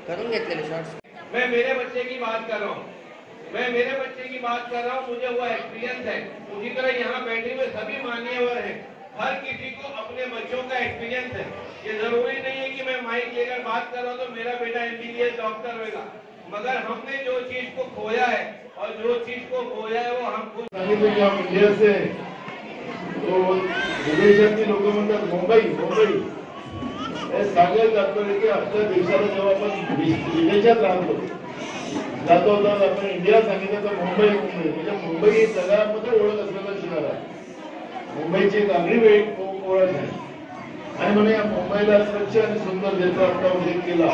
करून घेतलेले शॉर्ट्स। मैं मेरे बच्चे की बात कर रहा हूँ, मैं मेरे बच्चे की बात कर रहा हूँ, मुझे वो एक्सपीरियंस है। उसी तरह यहाँ बैठे हुए सभी मान्यवर हैं, हर किसी को अपने बच्चों का एक्सपीरियंस है। ये जरूरी नहीं है कि मैं माइक लेकर बात कर रहा हूँ तो मेरा बेटा एमबीबीएस डॉक्टर होगा, मगर हमने जो चीज को खोया है और जो चीज को खोया है वो हम इंडिया से तो विदेशातली लोक म्हणतात मुंबई हे सांगायला तात्पर्य की आपल्या देशाला जेव्हा आपण विदेशात राहतो जातो आपण इंडिया सांगितलं तर मुंबई म्हणजे मुंबई ही जगामध्ये ओळख असलेलं शहर आहे। मुंबईची एक आगळी ओळख आहे आणि म्हणून या मुंबईला स्वच्छ आणि सुंदर ज्याचा आता उल्लेख केला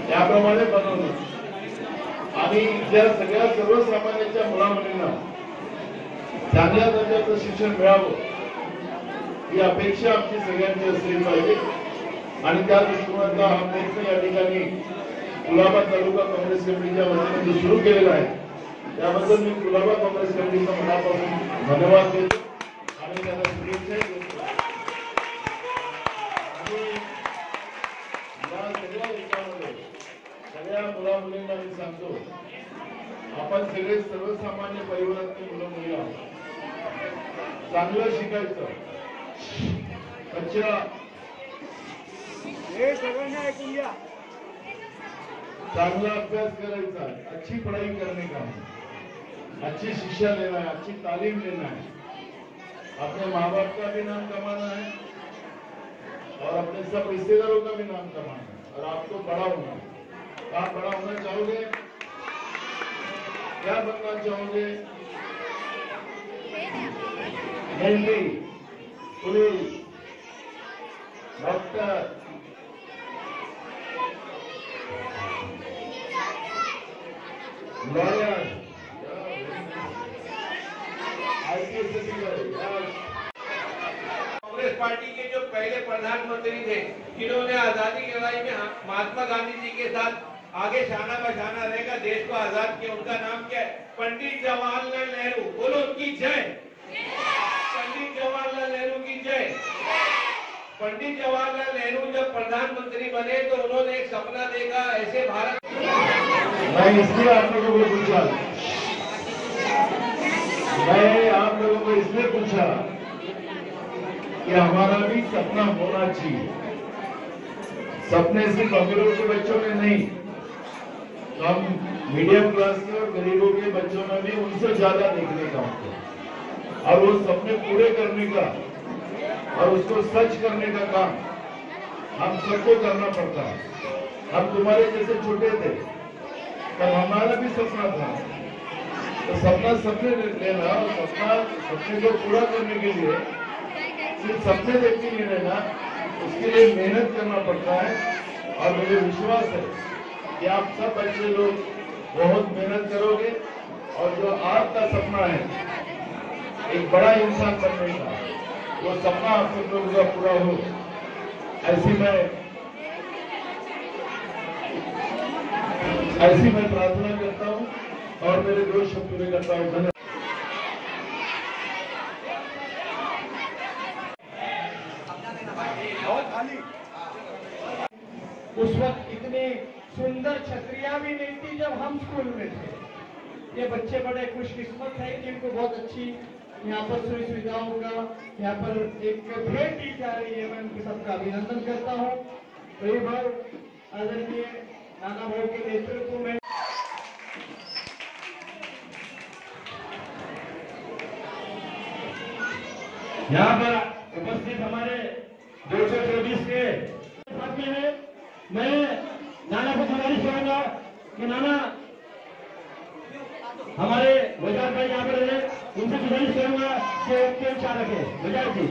त्याप्रमाणे बनवलं आणि इथल्या सगळ्या सर्वसामान्यांच्या मुलामुलींना चांगल्या दर्जाचं शिक्षण मिळावं ही अपेक्षा आमची सगळ्यांची असली पाहिजे आणि त्या दृष्टिकोनातला हा प्रयत्न या ठिकाणी कुलाबा तालुका काँग्रेस कमिटीच्या वतीने सुरू केलेला आहे। त्याबद्दल मी कुलाबा काँग्रेस कमिटीचा मनापासून धन्यवाद देतो आणि त्यांना शुभेच्छा देतो। या सगळ्या देशामध्ये सगळ्या मुला मुलींना मी सांगतो आपण सगळे सर्वसामान्य परिवारातले मुलं मुली आहोत। चांगलं शिकायचं, अच्छा चांगला अभ्यास करायचा, अच्छी पढ़ाई करने का, अच्छी शिक्षा लेना है, अच्छी तालीम लेना है, अपने माँ बाप का भी नाम कमाना है और अपने सब रिश्तेदारों का भी नाम कमाना है और आपको बड़ा होना है। आप बड़ा होना चाहोगे, क्या बनना चाहोगे? Military, police, doctor, lawyer, IPS अधिकारी। कांग्रेस पार्टी के जो पहले प्रधानमंत्री थे जिन्होंने आजादी की लड़ाई में महात्मा गांधी जी के साथ आगे शाना बशाना रहेगा देश को आजाद किया, उनका नाम क्या है? पंडित जवाहरलाल नेहरू। बोलो उनकी जय। पंडित जवाहरलाल नेहरू की जय। पंडित जवाहरलाल नेहरू जब प्रधानमंत्री बने तो उन्होंने एक सपना देखा, ऐसे भारत। मैं इसलिए आप लोगों को पूछा, मैं आप लोगों को इसलिए पूछा कि हमारा भी सपना होना चाहिए। सपने सिर्फ अमीरों के बच्चों में नहीं, तो हम मीडियम क्लास के और गरीबों के बच्चों में भी उनसे ज्यादा देखने का होता और वो सपने पूरे करने का और उसको सच करने का काम हम सबको करना पड़ता है। हम तुम्हारे जैसे छोटे थे तब हमारा भी सपना था, तो सपने लेना और सपने को पूरा करने के लिए सिर्फ सपने देखते नहीं रहना, उसके लिए मेहनत करना पड़ता है। और मुझे विश्वास है कि आप सब बच्चे लोग बहुत मेहनत करोगे और जो आपका सपना है एक बड़ा इंसान बनने का, वो सपना आप सब लोगों का पूरा हो, ऐसी मैं प्रार्थना करता हूं और मेरे दो शब्द पूरे करता हूं। धन्यवाद। उस वक्त इतनी सुंदर छतरियां भी नहीं थी जब हम स्कूल में थे। ये बच्चे बड़े खुशकिस्मत हैं जिनको बहुत अच्छी यहाँ पर सुविधाओं का यहाँ पर एक भेंट दी जा रही है। मैं उनके सबका अभिनंदन करता हूँ। कई बार आदरणीय नाना भाई के नेतृत्व में यहाँ पर उपस्थित हमारे 224 के साथ में है। मैं नाना को गुजारिश करूंगा कि नाना हमारे वजार भाई यहाँ पर रहे। उनसे गुजारिश करूंगा कि ट्रेन चालक है बजाज जी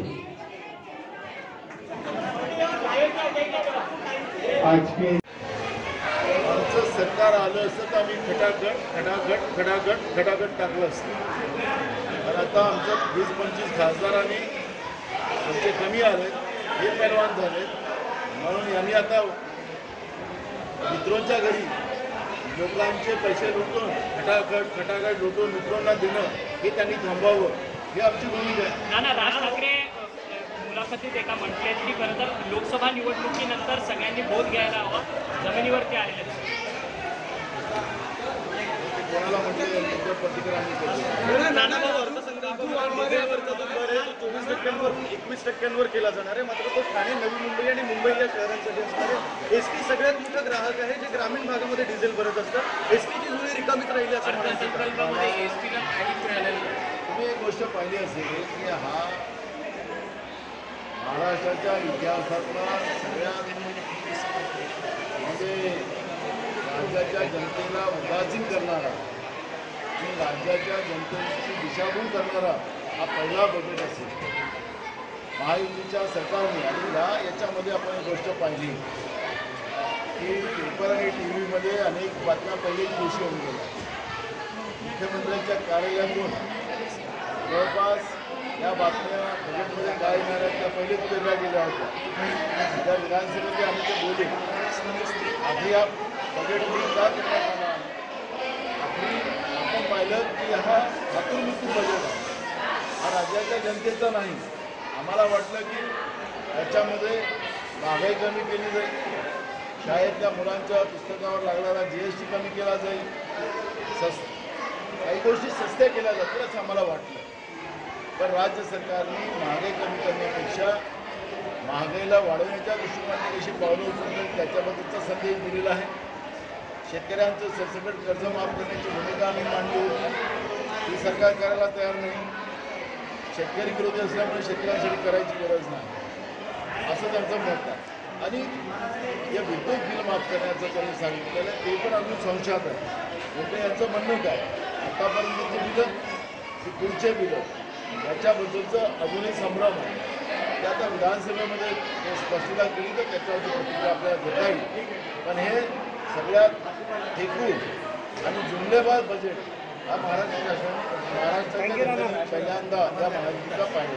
आज के आमचं सरकार आलं असतं तर आम्ही खटाखट टाकलं असतं. पण आता आमचं 20-25 खासदारांनी आमचे कमी आलेत, हे पैलवान झालेत. म्हणून यांनी आता मित्रांच्या घरी लोकांचे पैसे लुटून खटाखट लुटून मित्रांना देणं हे त्यांनी थांबावं, ही आमची भूमिका आहे. ना राज ठाकरे मुलाखतीत एका म्हटले की खरं तर लोकसभा निवडणुकीनंतर सगळ्यांनी बोध घ्यायला हवा, जमिनीवरती आलेले कोणाला म्हणजे प्रतिक्रिया आम्ही केली. 21% केला जाणार आहे. मात्र तो ठाणे, नवी मुंबई आणि मुंबई या शहरांसाठी असणार आहे. एसटी सगळ्यात मोठा ग्राहक आहे जे ग्रामीण भागामध्ये डिझेल भरत असतं. एसटीची जुळी रिकामीच राहिली असं अर्थसंकल्पामध्ये एसटीला काहीच मिळालेलं नाही. तुम्ही एक गोष्ट पाहिली असेल की हा महाराष्ट्राच्या इतिहासातला सगळ्यात म्हणजे राज्याच्या जनतेला उदासीन करणारा आणि राज्याच्या जनतेची दिशाभूल करणारा हा पहिला बजेट असेल महायुतीच्या सरकारने. आणि याच्यामध्ये आपण एक गोष्ट पाहिली की पेपर आणि टी व्हीमध्ये अनेक बातम्या पहिल्याच दिवशी होऊन गेल्या. मुख्यमंत्र्यांच्या कार्यालयातून जवळपास या बातम्या बजेटमध्ये काय येणार आहेत त्या पहिलेच पेरल्या गेल्या होत्या. त्या विधानसभेमध्ये आम्ही ते बोलले आधी या बजेट का करण्यात आला. आपण पाहिलं की हा मातृमृत्यू बजेट आहे, हा राज्याच्या जनतेचा नाही. आम्हाला वाटलं की याच्यामध्ये महागाई कमी केली जाईल, शाळेतल्या मुलांच्या पुस्तकावर लागणारा GST कमी केला जाईल, काही गोष्टी सस्त्या केल्या जातील असं आम्हाला वाटलं. पण राज्य सरकारने महागाई कमी करण्यापेक्षा महागाईला वाढवण्याच्या दृष्टीने कशी पावलं उचलतात त्याच्याबद्दलचा संदेश दिलेला आहे. शेतकऱ्यांचं सरसकट कर्ज माफ करण्याची भूमिका आम्ही मांडली होती, ही सरकार करायला तयार नाही. शेतकरी विरोधी असल्यामुळे शेतकऱ्यांसाठी करायची गरज नाही असं त्यांचं मत आहे. आणि या विद्युत बिल माफ करण्याचं त्यांनी सांगितलेलं ते पण अजून संशयात आहे. लोक यांचं म्हणणं काय आतापर्यंतचे बिलं की पुढचे बिलं याच्याबद्दलचं अजूनही संभ्रम आहे. ते आता विधानसभेमध्ये स्पष्टता केली तर त्याच्यावरची प्रतिक्रिया आपल्याला घेता येईल. पण हे सगळ्यात फेकून आणि जुमलेबाज बजेट हा महाराष्ट्राच्या पहिल्यांदा या महायुतीचा पाहिजे.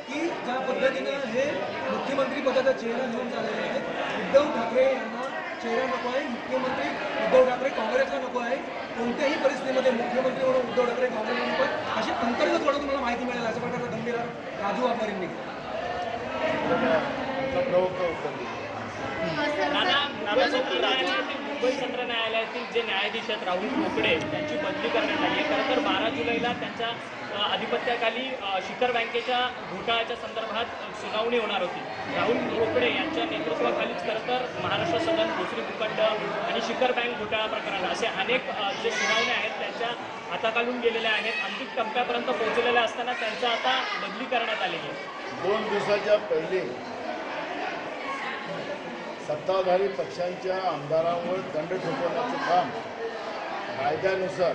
की ज्या पद्धतीनं हे मुख्यमंत्री पदाचा चेहरा घेऊन चाललेले आहेत, उद्धव ठाकरे यांना चेहरा नको आहे, मुख्यमंत्री उद्धव ठाकरे काँग्रेसला नको आहे, कोणत्याही परिस्थितीमध्ये मुख्यमंत्री म्हणून उद्धव ठाकरे काँग्रेसला नको आहे अशी अंतर्गत वाढून तुम्हाला माहिती मिळेल अशा प्रकारचा गंभीर राजू वाघमारेंनी मुंबई सत्र न्यायालयातील जे न्यायाधीश आहेत राहुल बोकडे त्यांची बदली करण्यात आली आहे. खरं तर 12 जुलैला त्यांच्या अधिपत्याखाली शिखर बँकेच्या घोटाळ्याच्या संदर्भात सुनावणी होणार होती. राहुल बोकडे यांच्या नेतृत्वाखालीच खरं तर महाराष्ट्र सदन, भोसरी भूखंड आणि शिखर बँक घोटाळा प्रकरण असे अनेक जे सुनावण्या आहेत त्यांच्या हाताखालून गेलेल्या आहेत. अंतिम टप्प्यापर्यंत पोहोचलेल्या असताना त्यांचा आता बदली करण्यात आलेली आहे. 2 दिवसाच्या पहिले सत्ताधारी पक्षांच्या आमदारांवर दंड ठोकवण्याचं काम कायद्यानुसार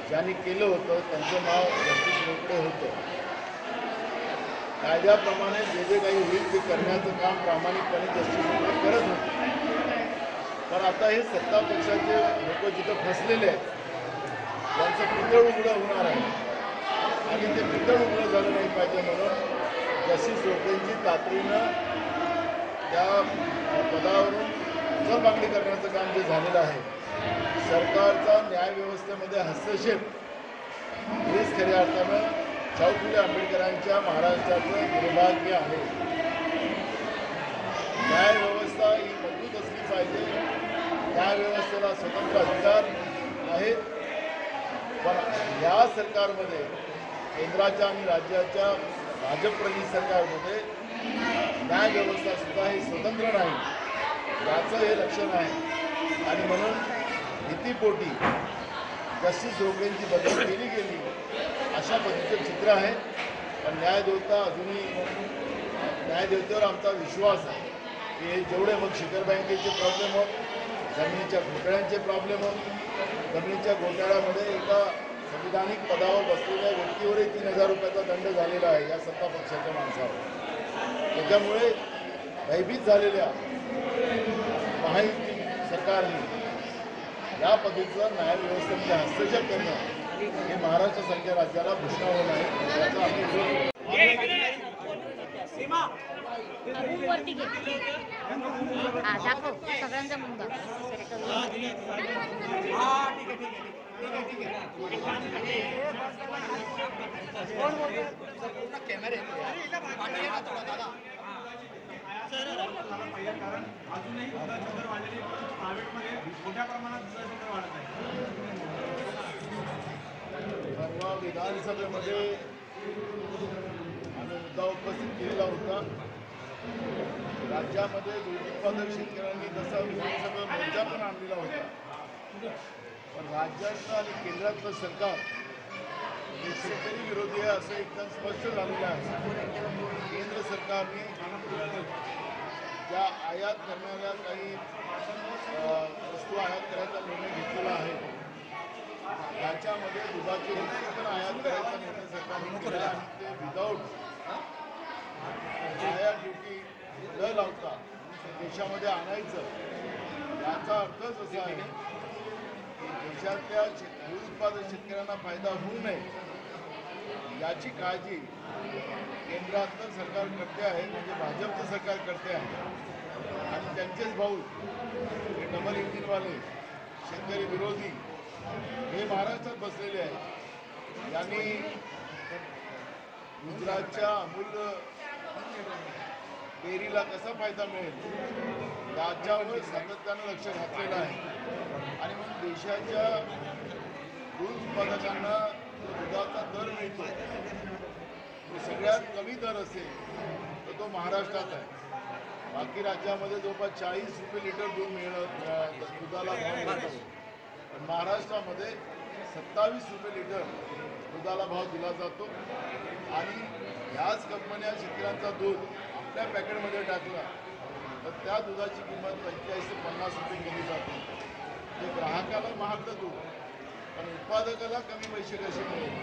ज्यांनी केलं होतं त्यांचं नाव जस्टिस बोकडे होतं. कायद्याप्रमाणे जे जे काही होईल ते करण्याचं काम प्रामाणिकपणे जस्टिस बोकडे करत होते. पण आता हे सत्ता पक्षाचे लोक जिथं फसलेले आहेत त्यांचं पितळ उघडं होणार आहे आणि ते पितळ उघडं झालं नाही पाहिजे म्हणून जस्टिस बोकडेंची तातडीनं त्या पदावरून उचलबांगडी करण्याचं काम जे झालेलं आहे. सरकारचा न्यायव्यवस्थेमध्ये हस्तक्षेप हेच खऱ्या अर्थानं शाहू फुले आंबेडकरांच्या महाराष्ट्राचं दुर्भाग्य आहे. न्यायव्यवस्था ही मजबूत असली पाहिजे. न्यायव्यवस्थेला स्वतंत्र अधिकार आहेत. पण या सरकारमध्ये केंद्राच्या आणि राज्याच्या भाजपप्रणीत सरकारमध्ये न्यायव्यवस्था सुद्धा ही स्वतंत्र नाही याचं हे लक्षण आहे. आणि म्हणून भीतीपोटी जस्टिस बोकडेंची बदली केली गेली अशा पद्धतीचं चित्र आहे. पण न्यायदेवता अजूनही न्यायदेवतेवर आमचा विश्वास आहे की जेवढे मग शिखर बँकेचे प्रॉब्लेम होत जमिनीच्या घोटाळ्यांचे प्रॉब्लेम होत. जमिनीच्या घोटाळ्यामध्ये एका संविधानिक पदावर बसलेल्या व्यक्तीवरही 3,000 रुपयाचा दंड झालेला आहे या सत्ता पक्षाच्या माणसावर. त्याच्यामुळे भयभीत झालेल्या महायुती सरकारने या पद्धतीचा न्यायव्यवस्थेमध्ये हस्तक्षेप करणं हे महाराष्ट्रासारख्या राज्याला भूषणावं नाही याचा आम्ही विरोध करतो. वरती घे हा दाखव सगळ्यांचा मुंबा अजूनही दुधाची वाढलेली प्रायव्हेटमध्ये मोठ्या प्रमाणात दुधाची वाढत आहे. परवा विधानसभेमध्ये आम्ही मुद्दा उपस्थित केलेला होता. राज्यामध्ये दूध उत्पादक शेतकऱ्यांनी तसा विधानसभा मोर्चा पण आणलेला होता. पण राज्यातलं आणि केंद्रातलं सरकार हे शेतकरी विरोधी आहे असं एकदम स्पष्ट झालेलं आहे. केंद्र सरकारने ज्या आयात करणाऱ्या काही वस्तू आयात करायचा निर्णय घेतलेला आहे त्याच्यामध्ये दुधाची वस्तू पण आयात करायचा निर्णय सरकारने केला आणि ते विदाऊट आयात ड्युटी न लावता देशामध्ये आणायचं. याचा अर्थच असा आहे की देशातल्या दूध उत्पादक शेतकऱ्यांना फायदा होऊ नये याची काळजी केंद्रातलं सरकार करते आहे, म्हणजे भाजपचं सरकार करते आहे. आणि त्यांचेच भाऊ हे डबल इंजिनवाले शेतकरी विरोधी हे महाराष्ट्रात बसलेले आहेत. यांनी गुजरातच्या अमूल डेअरीला कसा फायदा मिळेल याच्यावर सातत्यानं लक्ष घातलेलं आहे. आणि मग देशाच्या दूध उत्पादकांना दुधाचा दर मिळतो तो सगळ्यात कमी दर असेल तर तो महाराष्ट्रात आहे. बाकी राज्यामध्ये जवळपास 40 रुपये लिटर दूध मिळणं दुधाला भाव मिळतो. पण महाराष्ट्रामध्ये 27 रुपये लिटर दुधाला भाव दिला जातो. आणि ह्याच कंपन्या शेतकऱ्यांचा दूध आपल्या पॅकेटमध्ये टाकला तर त्या दुधाची किंमत 45 ते 50 रुपये केली जाते. जे ग्राहकाला महागलं दूध पण उत्पादकाला कमी पैसे कसे मिळेल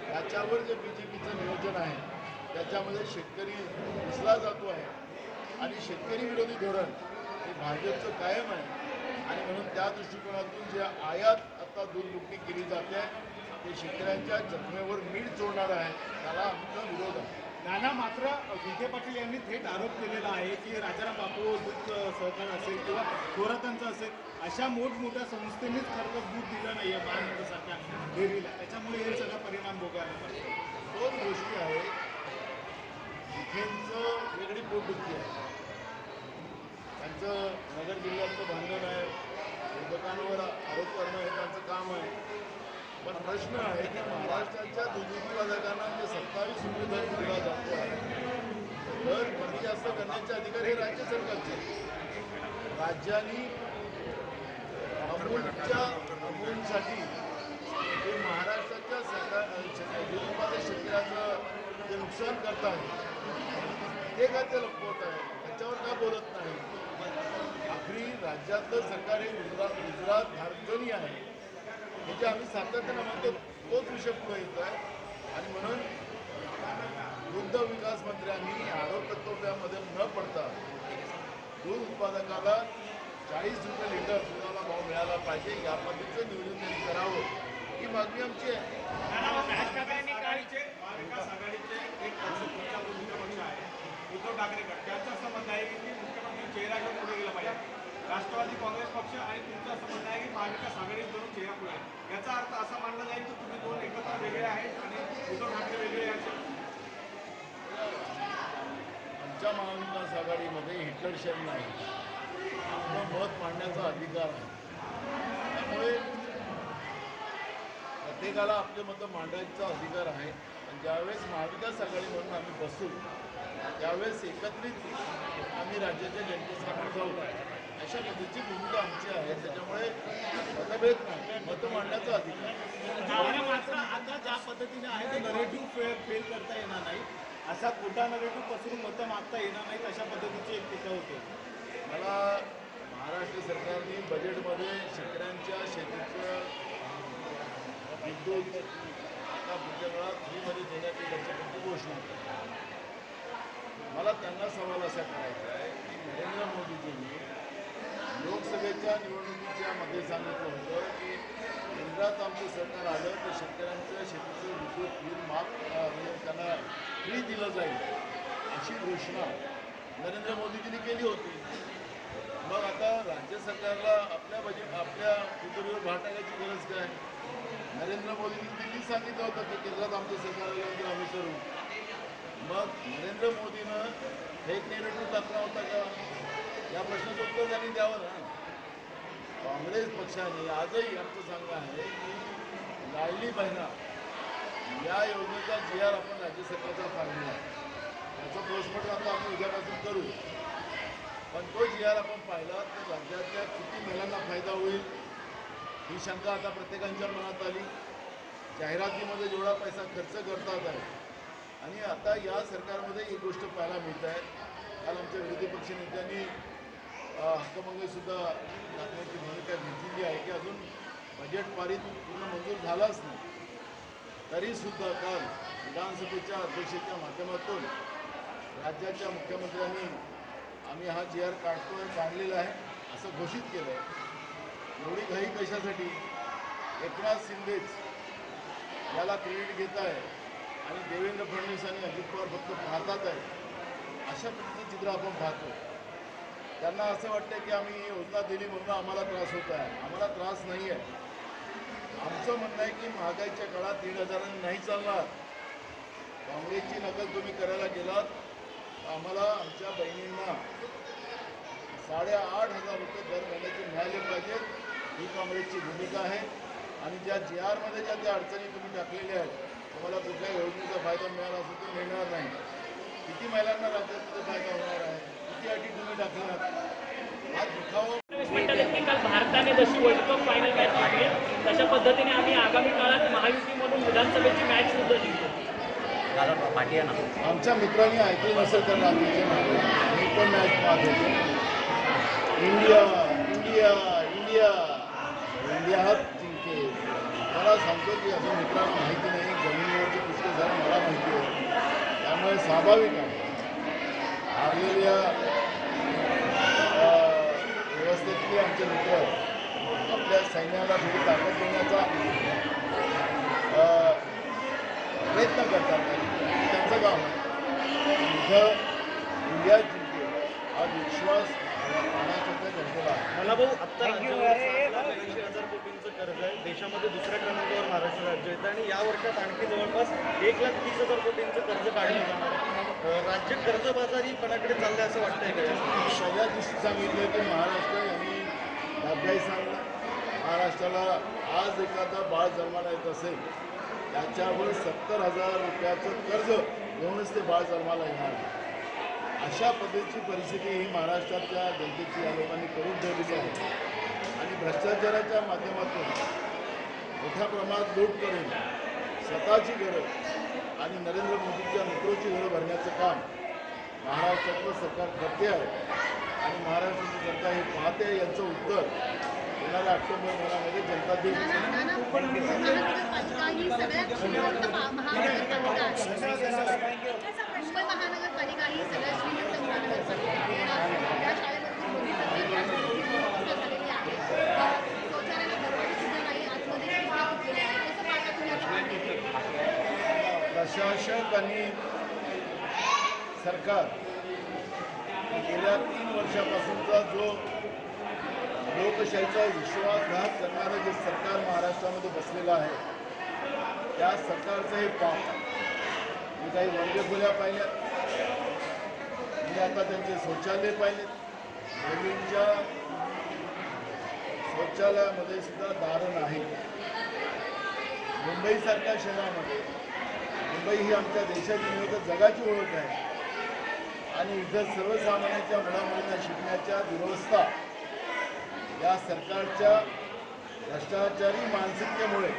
याच्यावर जे BJPचं नियोजन आहे त्याच्यामध्ये शेतकरी दिसला जातो आहे. आणि शेतकरी विरोधी धोरण हे भाजपचं कायम आहे. आणि म्हणून त्या दृष्टिकोनातून जे आयात आता दूध लुटणी केली जाते ते शेतकऱ्यांच्या जखमेवर मीठ जोडणार आहे त्याला आमचा विरोध आहे. नाना मात्र विखे पाटील यांनी थेट आरोप केलेला आहे की राजाराम बापू दूध सहकार असेल किंवा थोरातांचा असेल अशा मोठमोठ्या संस्थेनेच खरं दूध दिलं नाही आहे महानगरसारख्या डेअरीला. त्याच्यामुळे हे सगळा परिणाम भोगायला पडतो. दोन गोष्टी आहेत. विखेंचं वेगळी पोटदुखी आहे. त्यांचं नगर जिल्ह्यातलं भांडण आहे. विरोधकांवर आरोप करणं हे त्यांचं काम आहे. पण प्रश्न आहे की महाराष्ट्राच्या दूध उत्पादकांना जे 27 रुपये दर दिला जातो आहे दर कमी जास्त करण्याचे अधिकार हे राज्य सरकारचे. राज्यांनी अमूलसाठी जे महाराष्ट्राच्या सरकार दूध उत्पादक शेतकऱ्याचं जे नुकसान करत आहे ते का ते लपवत आहे त्याच्यावर का बोलत नाही. आखरी राज्यातलं सरकार हे गुजरात भारतनी आहे हे जे आम्ही सातत्यानं म्हणतो तोच विषय पुढे येत आहे. आणि म्हणून दुग्ध विकास मंत्र्यांनी आरोप कर्तव्यामध्ये न पडता दूध उत्पादकाला 40 रुपये लिटर दुधाला भाव मिळाला पाहिजे या पद्धतीचं नियोजन त्यांनी करावं ही मागणी आमची आहे. महाविकास आघाडीचे एक पक्ष तुमचा जो मुख्य पक्ष आहे उद्धव ठाकरे गट त्यांचा असं म्हणणं आहे की मुख्यमंत्री चेहरा घेऊन पुढे गेला पाहिजे. राष्ट्रवादी काँग्रेस पक्ष आणि तुमचं असं म्हणणं आहे की महाविकास आघाडीत दोन चेहरा पुढे आहे. याचा अर्थ असा मानला जाईल की तुम्ही दोन एकत्र वेगळे आहेत आणि उद्धव ठाकरे वेगळे आहेत. आमच्या महाविकास आघाडीमध्ये हिटलरशेन नाही. आपलं मत मांडण्याचा अधिकार आहे. त्यामुळे प्रत्येकाला आपले मतं मांडण्याचा अधिकार आहे. आणि ज्यावेळेस महाविकास आघाडी म्हणून आम्ही बसू त्यावेळेस एकत्रित आम्ही राज्याच्या जनतेसमोर जाऊ अशा पद्धतीची भूमिका आमची आहे. त्याच्यामुळे मतभेद नाही मतं मांडण्याचा अधिकार. मात्र आता ज्या पद्धतीने आहे ते नरेटिव्ह फेल करता येणार नाही असा खोटा नरेटिव्ह पसरून मतं मागता येणार नाहीत अशा पद्धतीची एक टीका होते. मला महाराष्ट्र सरकारने बजेटमध्ये शेतकऱ्यांच्या शेतीचं विद्युत आता पुढच्या काळात फ्रीमध्ये देण्यात येईल याची कोणती घोषणा केली. मला त्यांना सवाल असा करायचा आहे की नरेंद्र मोदीजींनी लोकसभेच्या निवडणुकीच्या मध्ये सांगितलं होतं की केंद्रात आमचं सरकार आलं तर शेतकऱ्यांच्या शेतीचं विद्युत बिल माफ म्हणजे त्यांना फ्री दिलं जाईल अशी घोषणा नरेंद्र मोदीजींनी केली होती. मग आता राज्य सरकारला आपल्या कुतुरीवर भार टाकायची गरज काय? नरेंद्र मोदींनी दिल्लीत सांगितलं होतं की केंद्रात आमचं सरकार आल्यानंतर आम्ही करू. मग नरेंद्र मोदीनं फेक नेरेटिव्ह टाकला होता का? या प्रश्नाचं उत्तर त्यांनी द्यावं ना. काँग्रेस पक्षाने आजही आमचं सांगणं आहे की लाडली बहिणा या योजनेचा GR आपण राज्य सरकारचा फाडलेला आहे. त्याचं पोस्टमॉर्टम आता आम्ही उद्यापासून करू. पण तो GR आपण पाहिला तर राज्यातल्या किती महिलांना फायदा होईल ही शंका आता प्रत्येकाच्या मनात आली. जाहिरातीमध्ये जेवढा पैसा खर्च करतात आहे आणि आता या सरकारमध्ये एक गोष्ट पाहायला मिळत आहे. काल आमच्या विरोधी पक्षनेत्यांनी हक्कभंगसुद्धा दाखवण्याची भूमिका घेतलेली आहे की अजून बजेट पारित पूर्ण मंजूर झालाच नाही. तरीसुद्धा काल विधानसभेच्या अध्यक्षतेच्या माध्यमातून राज्याच्या मुख्यमंत्र्यांनी आम्ही हा GR काढलेला आहे असं घोषित केलं आहे. एवढी घाई कशासाठी? एकनाथ शिंदेच याला क्रेडिट घेत आहे आणि देवेंद्र फडणवीस आणि अजित पवार फक्त पाहतात आहे. अशा पद्धतीचं चित्र आपण पाहतो. त्यांना असं वाटतं की आम्ही ही योजना दिली म्हणून आम्हाला त्रास होत आहे. आम्हाला त्रास नाही आहे. आमचं म्हणणं आहे की महागाईच्या काळात 1,500 नाही चालणार. काँग्रेसची नकल तुम्ही करायला गेलात आम्हाला आमच्या बहिणींना 8,500 रुपये दर महिन्याचे मिळाले पाहिजेत ही काँग्रेसची भूमिका आहे. आणि ज्या GRमध्ये ज्या अडचणी तुम्ही टाकलेल्या आहेत तुम्हाला कुठल्या योजनेचा फायदा मिळाला असेल तर मिळणार नाही. किती महिलांना राज्यात फायदा होणार आहे? किती अटी तुम्ही टाकल्यात? हा दिखावा. काल भारताने जशी वर्ल्ड कप फायनल मॅच जिंकली तशा पद्धतीने आम्ही आगामी काळात महायुतीमधून विधानसभेची मॅच सुद्धा जिंकू. आमच्या मित्रांनी ऐकलं नसेल तर रात्रीचे मी पण मॅच पाहत होतो. इंडिया इंडिया इंडिया इंडिया जिंके. मला सांगतो की अजून मित्रांना माहिती नाही जमिनीवरचे पुष्कळ झालं मला माहिती आहे. त्यामुळे स्वाभाविक आहे हारलेल्या व्यवस्थेतले आमचे मित्र आपल्या सैन्याला थोडी ताकद देण्याचा प्रयत्न करतात. त्यांचं काम आहे. इथं इंडिया जिंकते हा विश्वास पाहण्याचा जनतेला आहे. मला भाऊ आत्ता 80,000 कोटींचं कर्ज आहे. देशामध्ये दुसऱ्या क्रमांकावर महाराष्ट्र राज्य येतं आणि या वर्षात आणखी जवळपास 1,30,000 कोटींचं कर्ज काढलं जाणार आहे. राज्य कर्जबाजारीपणाकडे चाललंय असं वाटतंय का? सगळ्या दिवशी सांगितलं की महाराष्ट्र यांनी दादाई सांगलं महाराष्ट्राला आज एखादा बाळ जन्माला येत असेल त्याच्यावर 70,000 रुपयाचं कर्ज घेऊनच ते बाळ जन्माला येणार. अशा पद्धतीची परिस्थिती ही महाराष्ट्रातल्या जनतेची या लोकांनी करून ठेवलेली आहे. आणि भ्रष्टाचाराच्या माध्यमातून मोठ्या प्रमाणात लूट करून स्वतःची घरं आणि नरेंद्र मोदींच्या मेट्रोची घरं भरण्याचं काम महाराष्ट्रातलं सरकार करते आहे. आणि महाराष्ट्राची जनता हे पाहते. यांचं उत्तर येणाऱ्या ऑक्टोबर महिन्यामध्ये जनता देईल. महानगरपालिका ही सगळ्यात श्रीमंत महानगरपालिका आहे. मुंबई महानगरपालिका ही सगळ्यात श्रीमंत महानगरपालिका आहे. या शाळेमध्ये मोठी व्यवस्था झालेली आहे. शौचालयाला दरवाजे सुद्धा नाही. आतमध्ये सुद्धा फुटलेले आहे. कसं पाहता तुम्ही? प्रशासक आणि सरकार गेल्या 3 वर्षापासूनचा जो लोकशाहीचा विश्वासघात करणारं जे सरकार महाराष्ट्रामध्ये बसलेलं आहे त्या सरकारचं हे पाप. मी काही वर्गखोल्या पाहिल्यात. मी आता त्यांचे शौचालय पाहिलेत. मुलींच्या शौचालयामध्ये सुद्धा दारं नाही. मुंबईसारख्या शहरामध्ये मुंबई ही आमच्या देशाची नव्हे तर जगाची ओळख आहे. आणि इथं सर्वसामान्यांच्या मुलामुलींना शिकण्याच्या दुरवस्था या सरकारच्या भ्रष्टाचारी मानसिकतेमुळे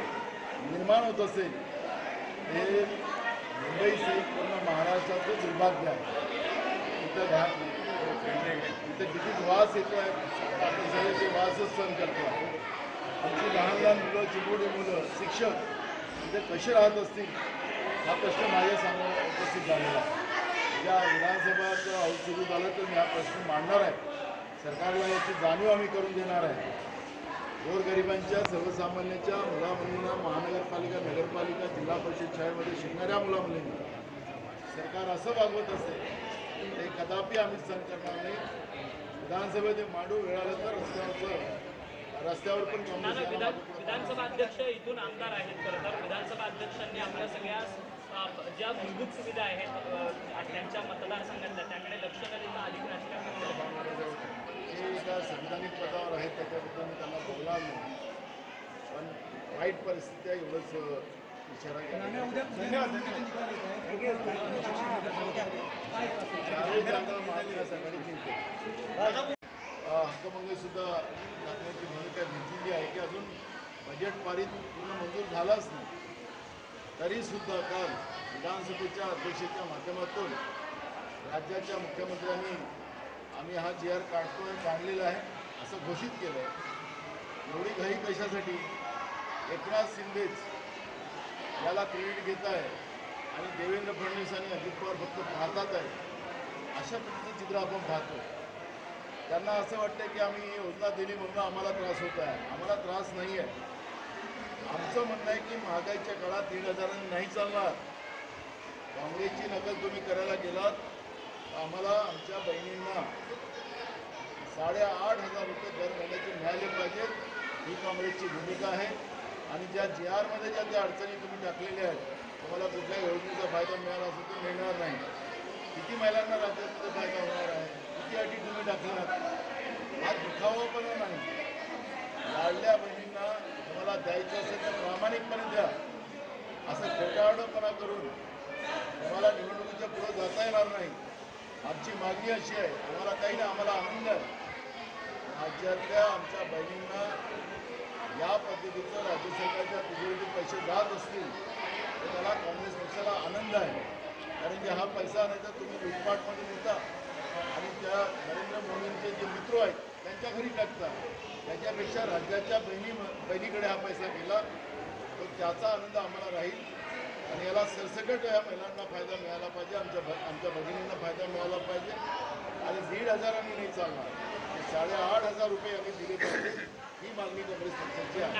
निर्माण होत असेल हे मुंबईसहित पूर्ण महाराष्ट्राचं दुर्भाग्य आहे. इथं इथे किती वास येतोय आपण सगळे ते वासच सहन करतो. आमची लहान लहान मुलं, चिमुरडी मुलं, शिक्षक तिथे कसे राहत असतील हा प्रश्न माझ्यासमोर उपस्थित झालेला आहे. ज्या विधानसभाचं हाऊस सुरू झालं तर मी हा प्रश्न मांडणार आहे. सरकारला याची जाणीव आम्ही करून देणार आहे. गोरगरिबांच्या सर्वसामान्यांच्या मुलामुलींना महानगरपालिका, नगरपालिका, जिल्हा परिषद शाळेमध्ये शिकणाऱ्या मुलामुलींना सरकार असं वागवत असेल ते कदापि आम्ही सहन करणार नाही. विधानसभेत मांडू मिळालं तर रस्त्यावर पण विधानसभा अध्यक्ष इथून आमदार आहेत. खरं तर विधानसभा अध्यक्षांनी आपल्या सगळ्या ज्या मूलभूत सुविधा आहेत त्यांच्या मतदारसंघातल्या त्याकडे लक्ष न देता अधिक राजकारण जे एका संविधानिक पदावर आहेत त्याच्याबद्दल मी त्यांना बोलणार नाही. पण वाईट परिस्थिती आहे एवढंच इशारा केला. महाविकास आघाडी जिंकते. हक्कभंग सुद्धा टाकण्याची भूमिका घेतलेली आहे की अजून बजेट पारित पूर्ण मंजूर झालाच नाही तरी सुद्धा काल विधानसभेच्या अध्यक्षेच्या माध्यमातून राज्याच्या मुख्यमंत्र्यांनी आम्ही हा GR काढलेला आहे असं घोषित केलं आहे. एवढी घाई कशासाठी? एकनाथ शिंदेच याला क्रेडिट घेत आहे आणि देवेंद्र फडणवीस आणि अजित पवार फक्त पाहतात आहे. अशा प्रकारचं चित्र आपण पाहतो. त्यांना असं वाटतं की आम्ही ही योजना दिली म्हणून आम्हाला त्रास होत आहे. आम्हाला त्रास नाही आहे. आमचं म्हणणं आहे की महागाईच्या काळात 1,500 नाही चालणार. काँग्रेसची नकल तुम्ही करायला गेलात आम्हाला आमच्या बहिणींना 8,500 रुपये दर महिन्याचे मिळाले पाहिजेत. ही काँग्रेसची भूमिका आहे. आणि ज्या GR मध्ये ज्या त्या अडचणी तुम्ही टाकलेल्या आहेत तुम्हाला कुठल्या योजनेचा फायदा मिळाला असेल तर मिळणार नाही. किती महिलांना राज्याचा फायदा होणार आहे? किती अटी तुम्ही टाकल्यात? हा दिखावापणा नाही. लाडल्या बहिणींना तुम्हाला द्यायचं असेल तर प्रामाणिकपणे द्या. असं खोटारडेपणा करून तुम्हाला निवडणुकीच्या पुढे जाता येणार नाही. आमची मागणी अशी आहे, आम्हाला काही नाही, आम्हाला आनंद आहे राज्यातल्या आमच्या बहिणींना या पद्धतीचं राज्य सरकारच्या तिजोरीतून पैसे जात असतील तर त्याला काँग्रेस पक्षाला आनंद आहे. कारण की हा पैसा नाही तर तुम्ही लुटपाटमध्ये नेता आणि त्या नरेंद्र मोदींचे जे मित्र आहेत त्यांच्या घरी टाकता. त्याच्यापेक्षा राज्याच्या बहिणीकडे हा पैसा गेला तर त्याचा आनंद आम्हाला राहील. आणि याला सरसकट या महिलांना फायदा मिळाला पाहिजे. आमच्या भगिनींना फायदा मिळाला पाहिजे. आणि 1,500 नाही चालणार. 8,500 रुपये आम्ही दिले पाहिजे. ही मागणी काँग्रेस पक्षाची आहे.